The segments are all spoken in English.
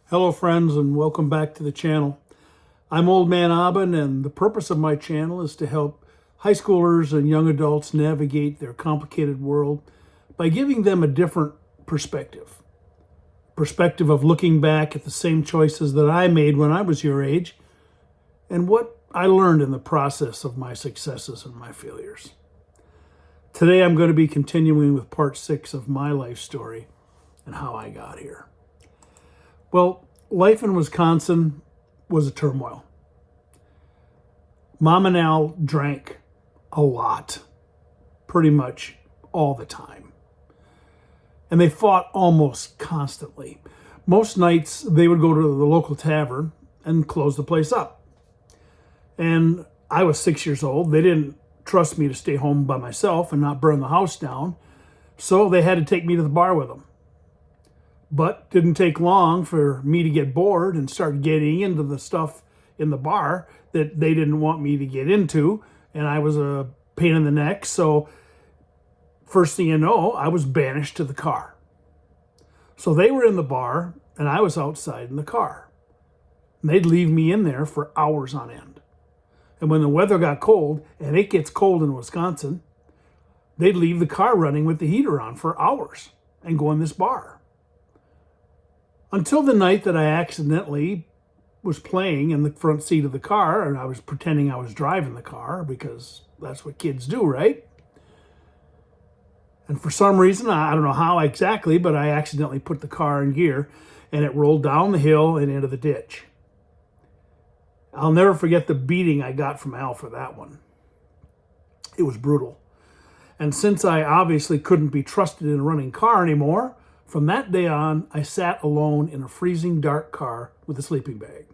Hello friends, and welcome back to the channel. I'm Old Man Aben, and the purpose of my channel is to help high schoolers and young adults navigate their complicated world by giving them a different perspective. Perspective of looking back at the same choices that I made when I was your age and what I learned in the process of my successes and my failures. Today I'm going to be continuing with part 6 of my life story and how I got here. Well, life in Wisconsin was a turmoil. Mom and Al drank a lot, pretty much all the time. And they fought almost constantly. Most nights they would go to the local tavern and close the place up. And I was 6 years old. They didn't trust me to stay home by myself and not burn the house down. So they had to take me to the bar with them. But didn't take long for me to get bored and start getting into the stuff in the bar that they didn't want me to get into. And I was a pain in the neck. So first thing you know, I was banished to the car. So they were in the bar and I was outside in the car. And they'd leave me in there for hours on end. And when the weather got cold, and it gets cold in Wisconsin, they'd leave the car running with the heater on for hours and go in this bar. Until the night that I accidentally was playing in the front seat of the car and I was pretending I was driving the car because that's what kids do, right? And for some reason, I don't know how exactly, but I accidentally put the car in gear and it rolled down the hill and into the ditch. I'll never forget the beating I got from Al for that one. It was brutal. And since I obviously couldn't be trusted in a running car anymore, from that day on, I sat alone in a freezing dark car with a sleeping bag.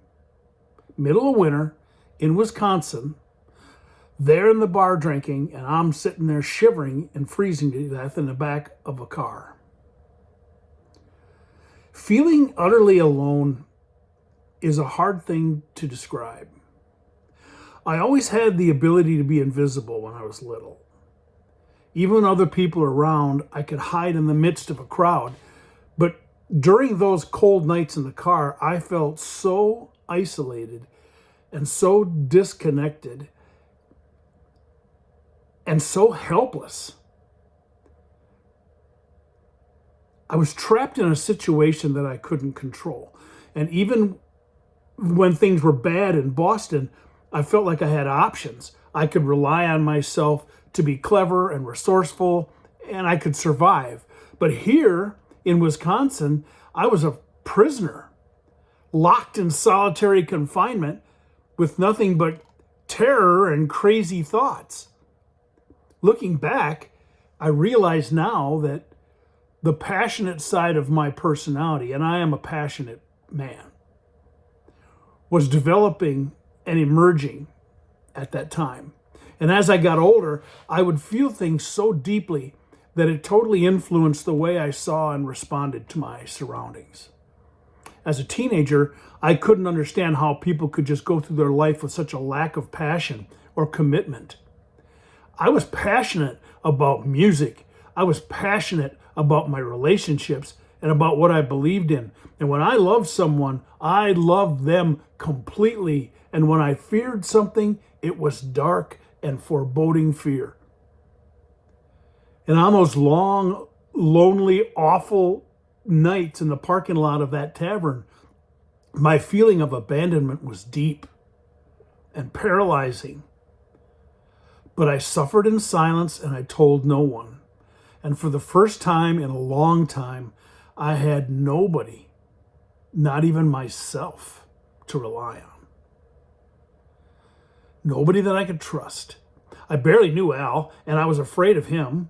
Middle of winter in Wisconsin, there in the bar drinking, and I'm sitting there shivering and freezing to death in the back of a car. Feeling utterly alone is a hard thing to describe. I always had the ability to be invisible when I was little. Even when other people are around, I could hide in the midst of a crowd. But during those cold nights in the car, I felt so isolated and so disconnected and so helpless. I was trapped in a situation that I couldn't control. And even when things were bad in Boston, I felt like I had options. I could rely on myself to be clever and resourceful, and I could survive. But here in Wisconsin, I was a prisoner, locked in solitary confinement with nothing but terror and crazy thoughts. Looking back, I realize now that the passionate side of my personality, and I am a passionate man, was developing and emerging at that time. And as I got older, I would feel things so deeply that it totally influenced the way I saw and responded to my surroundings. As a teenager, I couldn't understand how people could just go through their life with such a lack of passion or commitment. I was passionate about music. I was passionate about my relationships and about what I believed in. And when I loved someone, I loved them completely. And when I feared something, it was dark and foreboding fear. And on those long, lonely, awful nights in the parking lot of that tavern, my feeling of abandonment was deep and paralyzing. But I suffered in silence and I told no one. And for the first time in a long time, I had nobody, not even myself, to rely on. Nobody that I could trust. I barely knew Al, and I was afraid of him.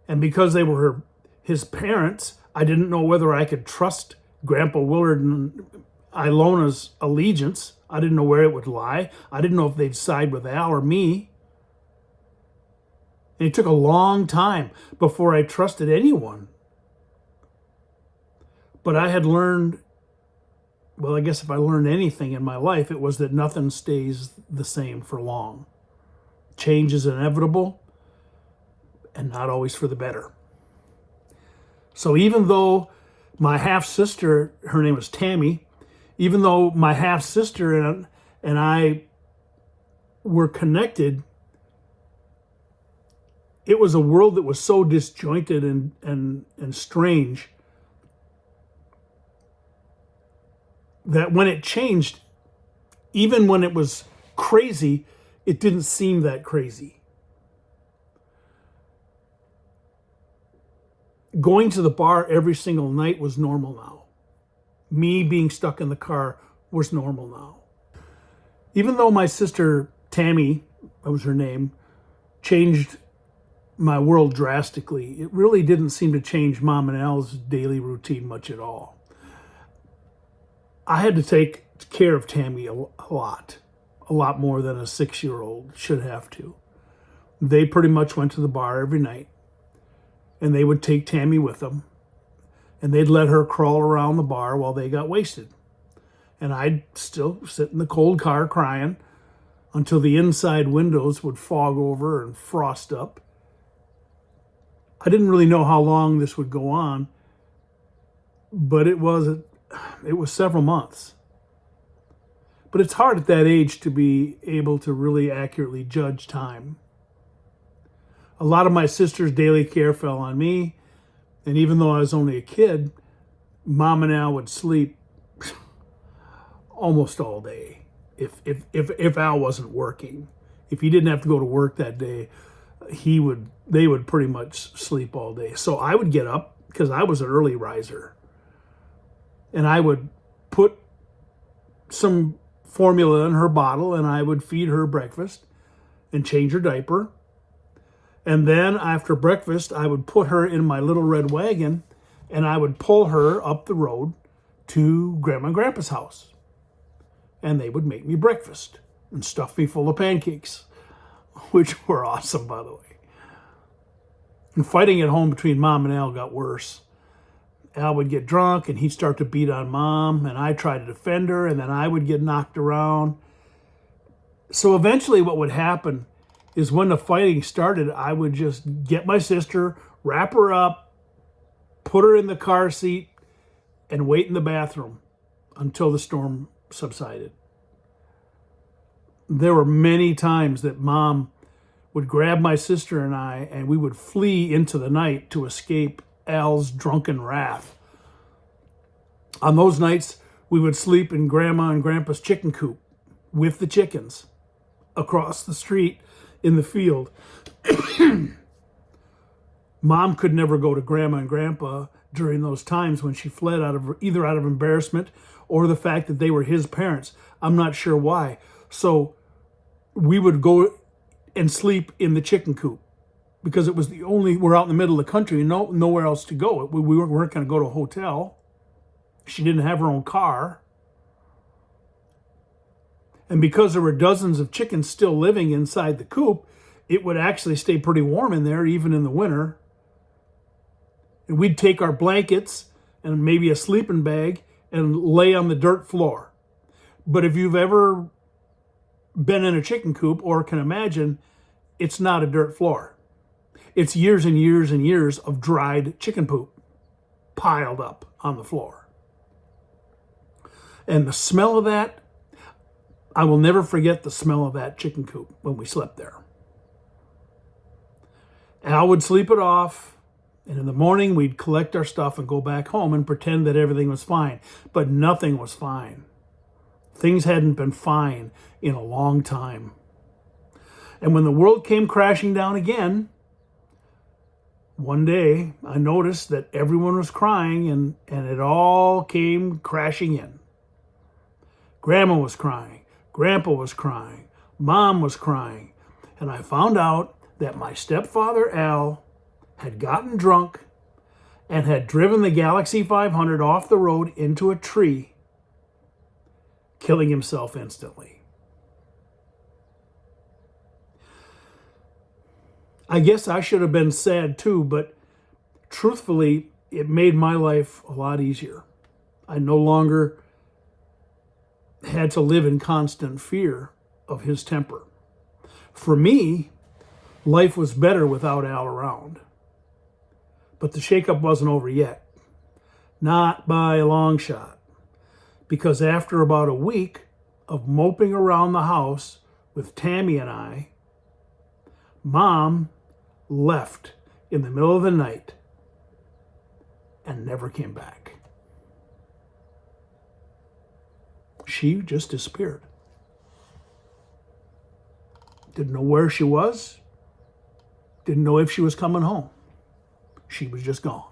And because they were his parents, I didn't know whether I could trust Grandpa Willard and Ilona's allegiance. I didn't know where it would lie. I didn't know if they'd side with Al or me. And it took a long time before I trusted anyone. But I had learned, well, I guess if I learned anything in my life, it was that nothing stays the same for long. Change is inevitable and not always for the better. So even though My half sister, her name was Tammy, even though my half sister and I were connected, it was a world that was so disjointed and strange that when it changed, even when it was crazy, it didn't seem that crazy. Going to the bar every single night was normal now. Me being stuck in the car was normal now. Even though my sister Tammy, that was her name, changed my world drastically, it really didn't seem to change Mom and Al's daily routine much at all. I had to take care of Tammy a lot more than a 6-year-old should have to. They pretty much went to the bar every night, and they would take Tammy with them, and they'd let her crawl around the bar while they got wasted. And I'd still sit in the cold car crying until the inside windows would fog over and frost up. I didn't really know how long this would go on, but it was several months. But it's hard at that age to be able to really accurately judge time. A lot of my sister's daily care fell on me, and even though I was only a kid, Mom and Al would sleep almost all day if Al wasn't working. If he didn't have to go to work that day, they would pretty much sleep all day. So I would get up because I was an early riser, and I would put some formula in her bottle, and I would feed her breakfast and change her diaper. And then after breakfast, I would put her in my little red wagon, and I would pull her up the road to Grandma and Grandpa's house. And they would make me breakfast and stuff me full of pancakes, which were awesome, by the way. And fighting at home between Mom and Al got worse. Al would get drunk, and he'd start to beat on Mom, and I'd try to defend her, and then I would get knocked around. So eventually what would happen is when the fighting started, I would just get my sister, wrap her up, put her in the car seat, and wait in the bathroom until the storm subsided. There were many times that Mom would grab my sister and I, and we would flee into the night to escape Al's drunken wrath. On those nights, we would sleep in Grandma and Grandpa's chicken coop with the chickens across the street in the field. Mom could never go to Grandma and Grandpa during those times when she fled either out of embarrassment or the fact that they were his parents. I'm not sure why. So we would go and sleep in the chicken coop because it was we're out in the middle of the country and nowhere else to go. We weren't going to go to a hotel. She didn't have her own car. And because there were dozens of chickens still living inside the coop, it would actually stay pretty warm in there, even in the winter. And we'd take our blankets and maybe a sleeping bag and lay on the dirt floor. But if you've ever been in a chicken coop or can imagine, it's not a dirt floor. It's years and years and years of dried chicken poop piled up on the floor. And the smell of that, I will never forget the smell of that chicken coop when we slept there. Al would sleep it off, and in the morning we'd collect our stuff and go back home and pretend that everything was fine. But nothing was fine. Things hadn't been fine in a long time. And when the world came crashing down again, one day I noticed that everyone was crying and it all came crashing in. Grandma was crying. Grandpa was crying. Mom was crying. And I found out that my stepfather, Al, had gotten drunk and had driven the Galaxie 500 off the road into a tree, killing himself instantly. I guess I should have been sad too, but truthfully, it made my life a lot easier. I no longer had to live in constant fear of his temper. For me, life was better without Al around. But the shakeup wasn't over yet. Not by a long shot. Because after about a week of moping around the house with Tammy and I, Mom left in the middle of the night and never came back. She just disappeared. Didn't know where she was. Didn't know if she was coming home. She was just gone.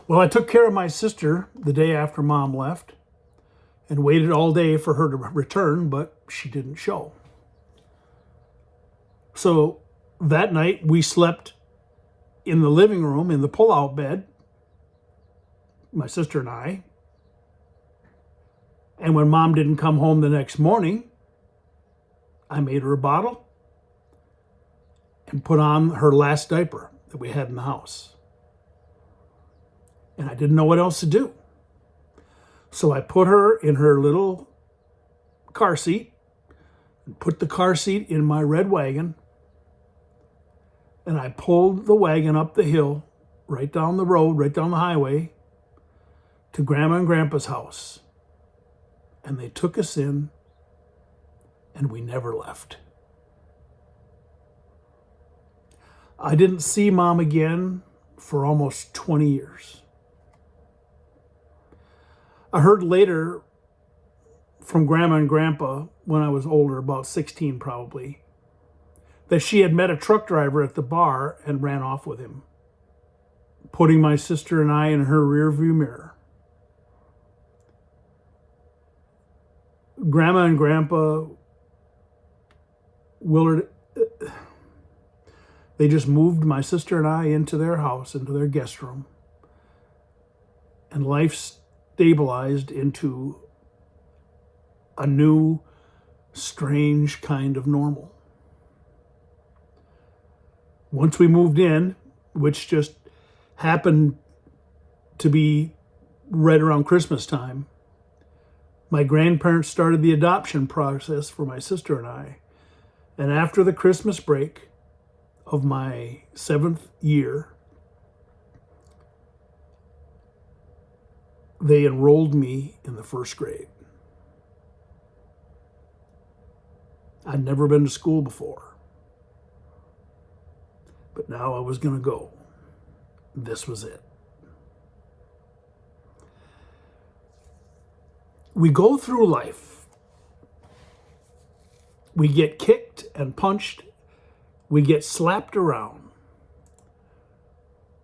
Well, I took care of my sister the day after Mom left and waited all day for her to return, but she didn't show. So that night we slept in the living room in the pull-out bed, my sister and I. And when Mom didn't come home the next morning, I made her a bottle and put on her last diaper that we had in the house. And I didn't know what else to do. So I put her in her little car seat, and put the car seat in my red wagon, and I pulled the wagon up the hill, right down the road, right down the highway, to Grandma and Grandpa's house. And they took us in, and we never left. I didn't see Mom again for almost 20 years. I heard later from Grandma and Grandpa, when I was older, about 16 probably, that she had met a truck driver at the bar and ran off with him, putting my sister and I in her rearview mirror. Grandma and Grandpa Willard, they just moved my sister and I into their house, into their guest room, and life stabilized into a new, strange kind of normal. Once we moved in, which just happened to be right around Christmas time, my grandparents started the adoption process for my sister and I. And after the Christmas break of my 7th year, they enrolled me in the 1st grade. I'd never been to school before, but now I was going to go. This was it. We go through life. We get kicked and punched. We get slapped around.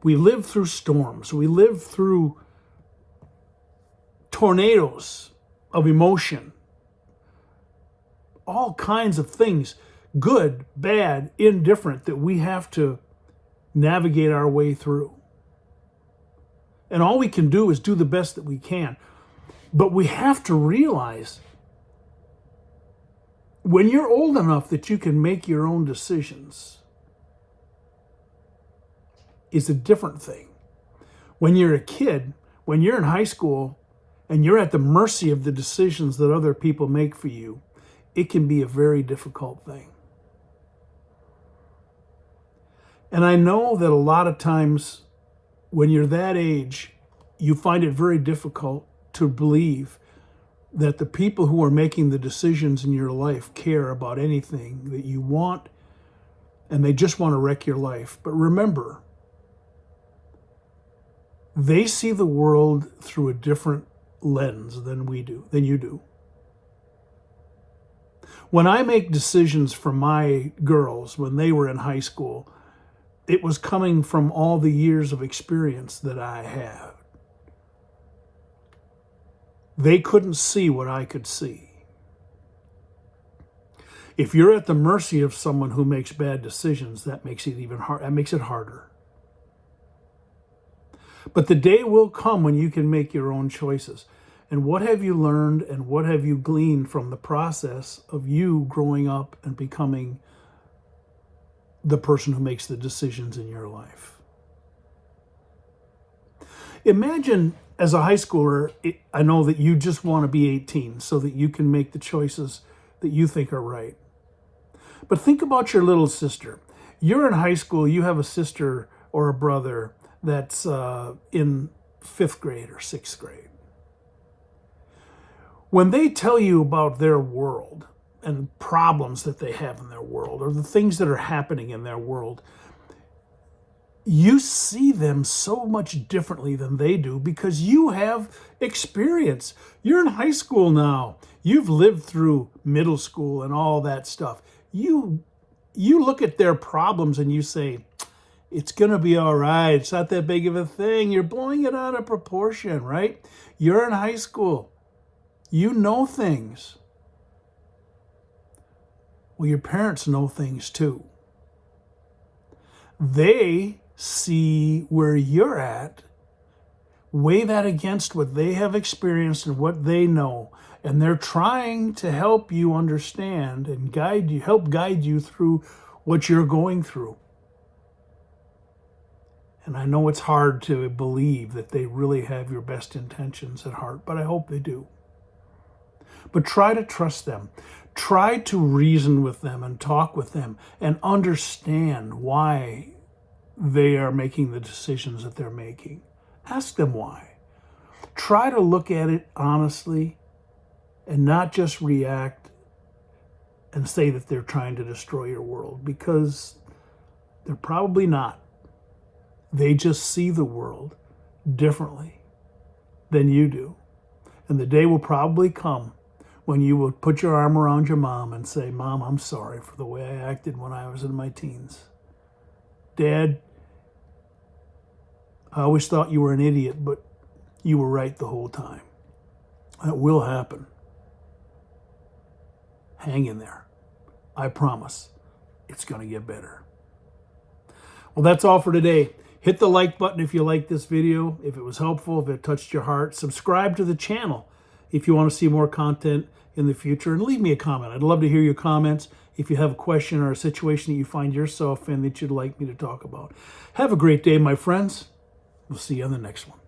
We live through storms. We live through tornadoes of emotion. All kinds of things, good, bad, indifferent, that we have to navigate our way through. And all we can do is do the best that we can. But we have to realize when you're old enough that you can make your own decisions is a different thing. When you're a kid, when you're in high school and you're at the mercy of the decisions that other people make for you, it can be a very difficult thing. And I know that a lot of times when you're that age, you find it very difficult to believe that the people who are making the decisions in your life care about anything that you want, and they just want to wreck your life. But remember, they see the world through a different lens than we do, than you do. When I make decisions for my girls when they were in high school, it was coming from all the years of experience that I had. They couldn't see what I could see. If you're at the mercy of someone who makes bad decisions, that makes it even hard. That makes it harder. But the day will come when you can make your own choices. And what have you learned and what have you gleaned from the process of you growing up and becoming the person who makes the decisions in your life? Imagine as a high schooler, I know that you just want to be 18 so that you can make the choices that you think are right. But think about your little sister. You're in high school, you have a sister or a brother that's in 5th grade or 6th grade. When they tell you about their world and problems that they have in their world or the things that are happening in their world, you see them so much differently than they do because you have experience. You're in high school now. You've lived through middle school and all that stuff. You look at their problems and you say, it's going to be all right. It's not that big of a thing. You're blowing it out of proportion, right? You're in high school. You know things. Well, your parents know things too. They see where you're at, weigh that against what they have experienced and what they know, and they're trying to help you understand and guide you, help guide you through what you're going through. And I know it's hard to believe that they really have your best intentions at heart, but I hope they do. But try to trust them. Try to reason with them and talk with them and understand why they are making the decisions that they're making. Ask them why. Try to look at it honestly and not just react and say that they're trying to destroy your world, because they're probably not. They just see the world differently than you do. And the day will probably come when you will put your arm around your mom and say, Mom, I'm sorry for the way I acted when I was in my teens. Dad, I always thought you were an idiot, but you were right the whole time. That will happen. Hang in there. I promise it's going to get better. Well, that's all for today. Hit the like button if you like this video, if it was helpful, if it touched your heart. Subscribe to the channel if you want to see more content in the future, and leave me a comment. I'd love to hear your comments if you have a question or a situation that you find yourself in that you'd like me to talk about. Have a great day, my friends. We'll see you on the next one.